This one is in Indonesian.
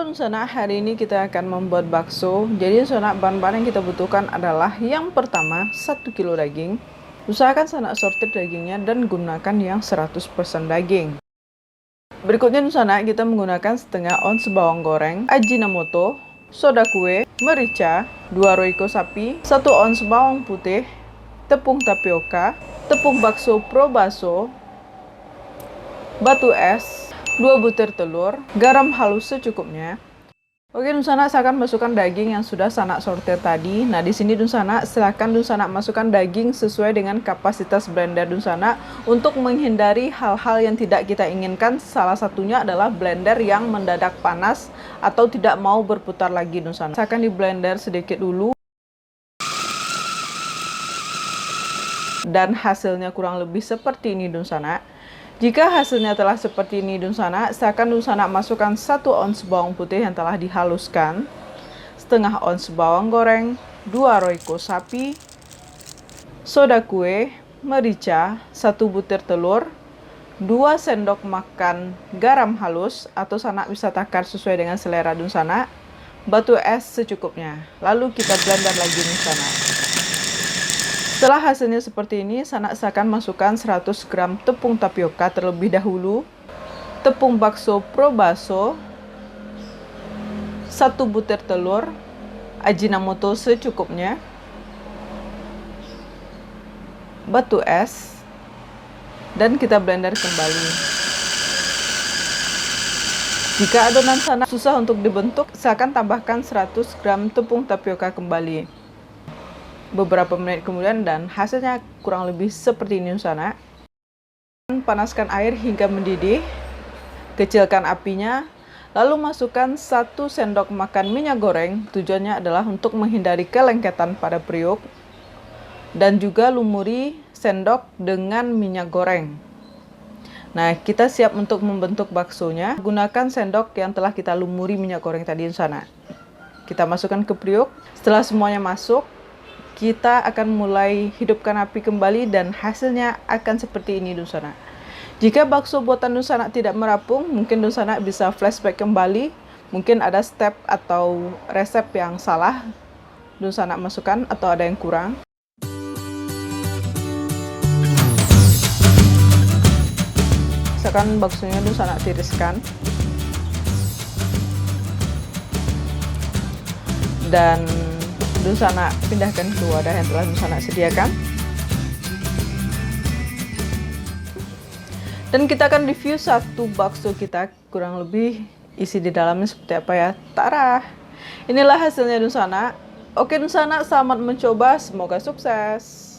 Halo Nusana, hari ini kita akan membuat bakso. Jadi Nusana, bahan-bahan yang kita butuhkan adalah yang pertama 1 kilo daging. Usahakan Nusana sortir dagingnya dan gunakan yang 100% daging. Berikutnya Nusana, kita menggunakan setengah ons bawang goreng, ajinomoto, soda kue, merica, 2 roiko sapi, 1 ons bawang putih, tepung tapioka, tepung bakso pro baso, batu es, 2 butir telur, garam halus secukupnya. Oke Nusana, saya akan masukkan daging yang sudah Sana sortir tadi. Nah, di sini Nusana, silakan Nusana masukkan daging sesuai dengan kapasitas blender Nusana untuk menghindari hal-hal yang tidak kita inginkan. Salah satunya adalah blender yang mendadak panas atau tidak mau berputar lagi Nusana. Saya akan di blender sedikit dulu. Dan hasilnya kurang lebih seperti ini Nusana. Jika hasilnya telah seperti ini Nusana, saya akan Nusana masukkan 1 ons bawang putih yang telah dihaluskan, setengah ons bawang goreng, 2 roiko sapi, soda kue, merica, 1 butir telur, 2 sendok makan garam halus atau Sana bisa takar sesuai dengan selera Nusana, batu es secukupnya. Lalu kita blender lagi Nusana. Setelah hasilnya seperti ini, Sana akan masukkan 100 gram tepung tapioka terlebih dahulu, tepung bakso pro baso, 1 butir telur, ajinomoto secukupnya, batu es, dan kita blender kembali. Jika adonan Sana susah untuk dibentuk, saya akan tambahkan 100 gram tepung tapioka kembali. Beberapa menit kemudian dan hasilnya kurang lebih seperti ini Nusana. Panaskan air hingga mendidih, kecilkan apinya, lalu masukkan 1 sendok makan minyak goreng. Tujuannya adalah untuk menghindari kelengketan pada periuk, dan juga lumuri sendok dengan minyak goreng. Nah, kita siap untuk membentuk baksonya. Gunakan sendok yang telah kita lumuri minyak goreng tadi Nusana. Kita masukkan ke periuk. Setelah semuanya masuk, kita akan mulai hidupkan api kembali dan hasilnya akan seperti ini Nusana. Jika bakso buatan Nusana tidak merapung, mungkin Nusana bisa flashback kembali. Mungkin ada step atau resep yang salah Nusana masukkan atau ada yang kurang. Misalkan baksonya Nusana tiriskan. Dan Nusana pindahkan ke wadah yang telah Nusana sediakan. Dan kita akan review satu bakso kita, kurang lebih isi di dalamnya seperti apa ya. Tara! Inilah hasilnya Nusana. Oke Nusana, selamat mencoba, semoga sukses.